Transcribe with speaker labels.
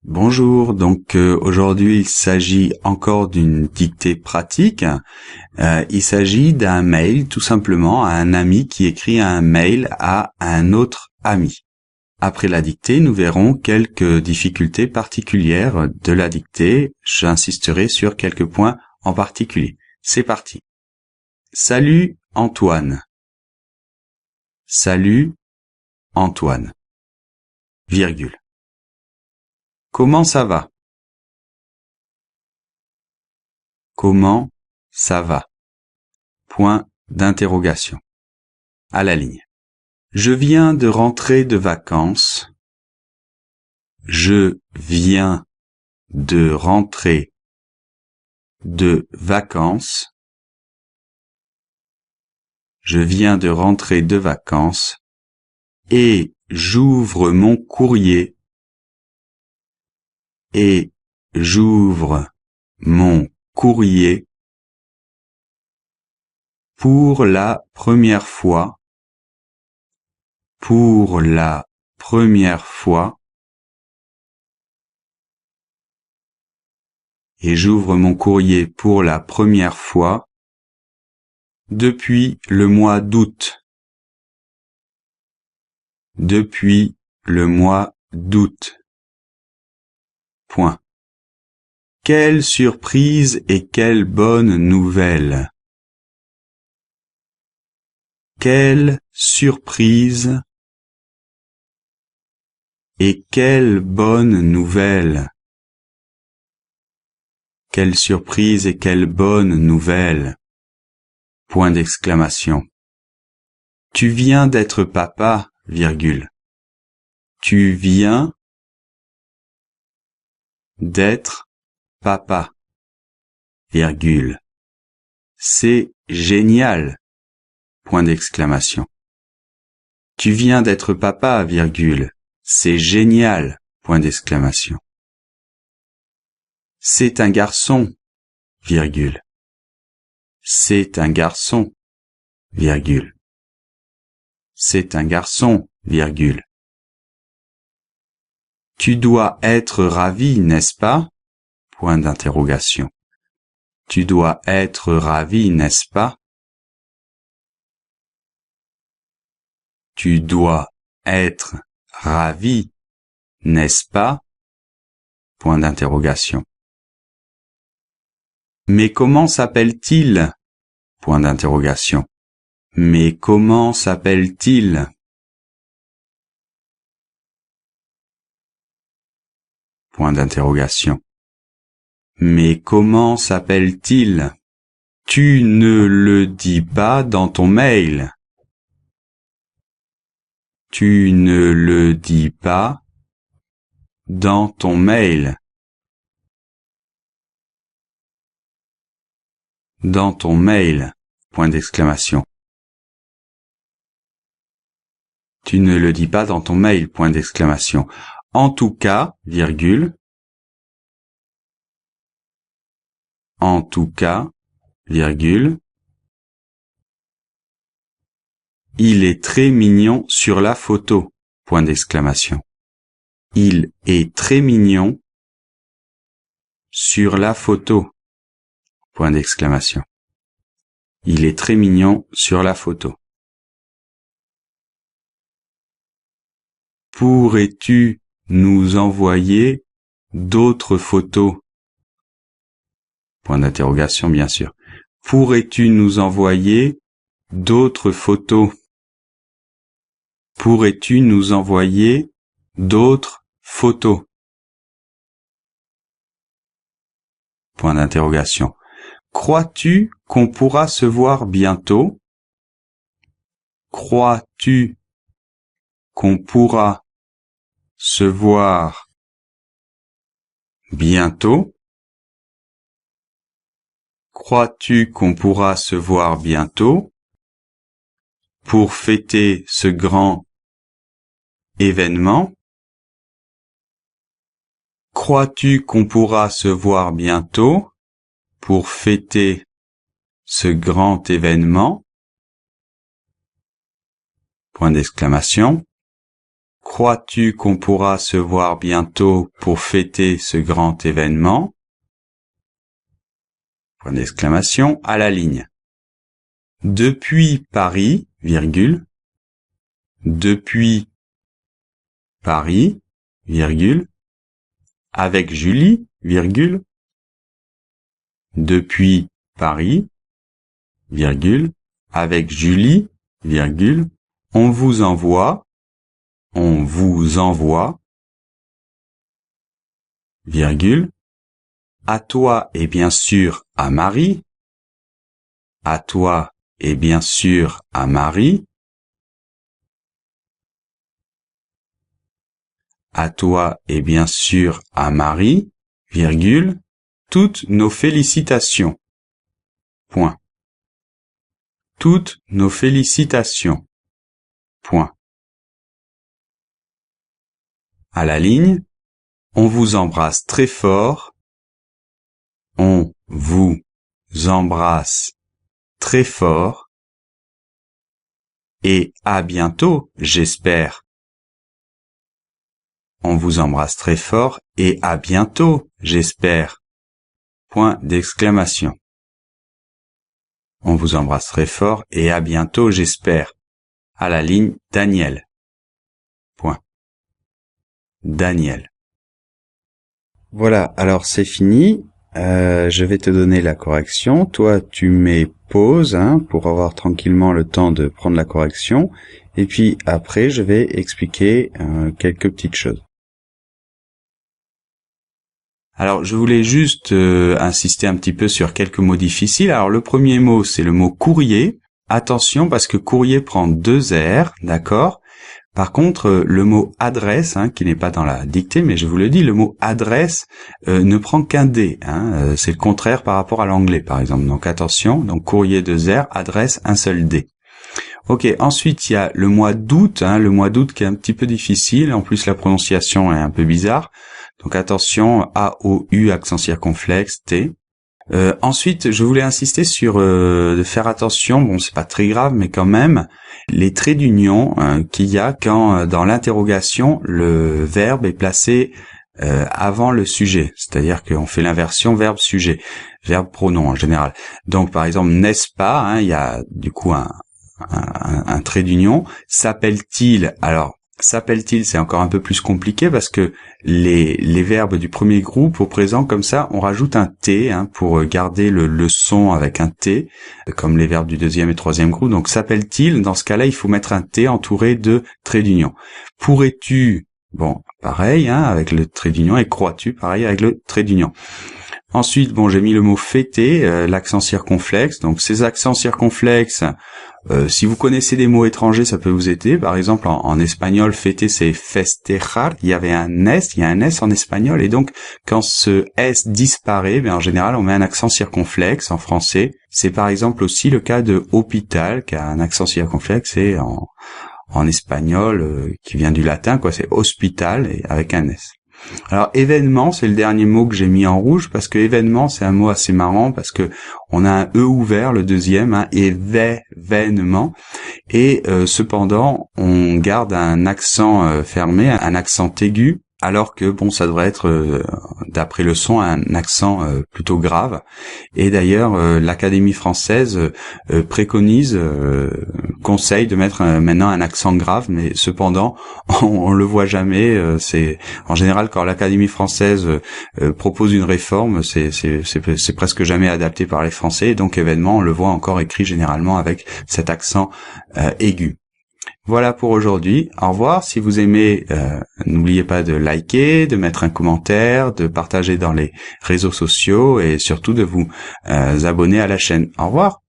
Speaker 1: Bonjour, donc aujourd'hui il s'agit encore d'une dictée pratique. Il s'agit d'un mail, tout simplement, à un ami qui écrit un mail à un autre ami. Après la dictée, nous verrons quelques difficultés particulières de la dictée. J'insisterai sur quelques points en particulier. C'est parti. Salut Antoine. Salut Antoine. Virgule. Comment ça va? Comment ça va? Point d'interrogation. À la ligne. Je viens de rentrer de vacances. Je viens de rentrer de vacances. Je viens de rentrer de vacances et j'ouvre mon courrier. Et j'ouvre mon courrier pour la première fois. Pour la première fois. Et j'ouvre mon courrier pour la première fois depuis le mois d'août. Depuis le mois d'août. Point. Quelle surprise et quelle bonne nouvelle. Quelle surprise et quelle bonne nouvelle. Quelle surprise et quelle bonne nouvelle. Point d'exclamation. Tu viens d'être papa, virgule. Tu viens d'être papa, virgule. C'est génial. Point d'exclamation. Tu viens d'être papa, virgule. C'est génial. Point d'exclamation. C'est un garçon, virgule. C'est un garçon, virgule. C'est un garçon, virgule. Tu dois être ravi, n'est-ce pas? Point d'interrogation. Tu dois être ravi, n'est-ce pas? Tu dois être ravi, n'est-ce pas? Point d'interrogation. Mais comment s'appelle-t-il? Point d'interrogation. Mais comment s'appelle-t-il? Point d'interrogation. Mais comment s'appelle-t-il? Tu ne le dis pas dans ton mail. Tu ne le dis pas dans ton mail. Dans ton mail. Point d'exclamation. Tu ne le dis pas dans ton mail. Point d'exclamation. En tout cas, virgule. En tout cas, virgule. Il est très mignon sur la photo. Point d'exclamation. Il est très mignon sur la photo. Point d'exclamation. Il est très mignon sur la photo. Pourrais-tu nous envoyer d'autres photos? Point d'interrogation, bien sûr. Pourrais-tu nous envoyer d'autres photos? Pourrais-tu nous envoyer d'autres photos? Point d'interrogation. Crois-tu qu'on pourra se voir bientôt? Crois-tu qu'on pourra se voir bientôt? Crois-tu qu'on pourra se voir bientôt pour fêter ce grand événement? Crois-tu qu'on pourra se voir bientôt pour fêter ce grand événement? Point d'exclamation. Crois-tu qu'on pourra se voir bientôt pour fêter ce grand événement? Point d'exclamation à la ligne. Depuis Paris, virgule. Depuis Paris, virgule. Avec Julie, virgule. Depuis Paris, virgule. Avec Julie, virgule. On vous envoie, virgule. À toi et bien sûr à Marie. À toi et bien sûr à Marie. À toi et bien sûr à Marie, virgule. Toutes nos félicitations. Point. Toutes nos félicitations. Point. À la ligne, on vous embrasse très fort. On vous embrasse très fort. Et à bientôt, j'espère. On vous embrasse très fort et à bientôt, j'espère. Point d'exclamation. On vous embrasse très fort et à bientôt, j'espère. À la ligne, Daniel. Point. Daniel. Voilà, alors c'est fini. Je vais te donner la correction. Toi, tu mets pause pour avoir tranquillement le temps de prendre la correction. Et puis après, je vais expliquer quelques petites choses. Alors, je voulais juste insister un petit peu sur quelques mots difficiles. Alors, le premier mot, c'est le mot courrier. Attention, parce que courrier prend 2 R, d'accord ? Par contre, le mot adresse, qui n'est pas dans la dictée, mais je vous le dis, le mot adresse ne prend qu'un D. C'est le contraire par rapport à l'anglais, par exemple. Donc, attention. Donc, courrier 2 R, adresse, un seul D. Ok, ensuite, il y a le mois d'août, le mois d'août qui est un petit peu difficile. En plus, la prononciation est un peu bizarre. Donc attention, A-O-U, accent circonflexe, T. Ensuite, je voulais insister sur de faire attention, bon c'est pas très grave, mais quand même, les traits d'union qu'il y a quand dans l'interrogation, le verbe est placé avant le sujet. C'est-à-dire qu'on fait l'inversion verbe-sujet, verbe-pronom en général. Donc par exemple, n'est-ce pas, il y a du coup un trait d'union. S'appelle-t-il? Alors, s'appelle-t-il, c'est encore un peu plus compliqué parce que les verbes du premier groupe au présent, comme ça, on rajoute un T pour garder le son avec un T, comme les verbes du deuxième et troisième groupe. Donc, s'appelle-t-il, dans ce cas-là, il faut mettre un T entouré de traits d'union. Pourrais-tu, bon, pareil, avec le trait d'union, et crois-tu, pareil, avec le trait d'union. Ensuite, bon, j'ai mis le mot fêter, l'accent circonflexe. Donc, ces accents circonflexes, si vous connaissez des mots étrangers, ça peut vous aider. Par exemple, en espagnol, fêter, c'est festejar. Il y a un S en espagnol. Et donc, quand ce S disparaît, en général, on met un accent circonflexe en français. C'est par exemple aussi le cas de hôpital, qui a un accent circonflexe, et en espagnol, qui vient du latin, c'est hospital, et avec un S. Alors événement, c'est le dernier mot que j'ai mis en rouge parce que événement, c'est un mot assez marrant parce que on a un E ouvert, le deuxième, événement, et cependant on garde un accent fermé, un accent aigu, alors que bon, ça devrait être d'après le son un accent plutôt grave. Et d'ailleurs l'Académie française préconise, conseille de mettre maintenant un accent grave, mais cependant on le voit jamais. C'est en général quand l'Académie française propose une réforme, c'est presque jamais adapté par les Français. Et donc événement, on le voit encore écrit généralement avec cet accent aigu. Voilà pour aujourd'hui. Au revoir. Si vous aimez, n'oubliez pas de liker, de mettre un commentaire, de partager dans les réseaux sociaux et surtout de vous abonner à la chaîne. Au revoir.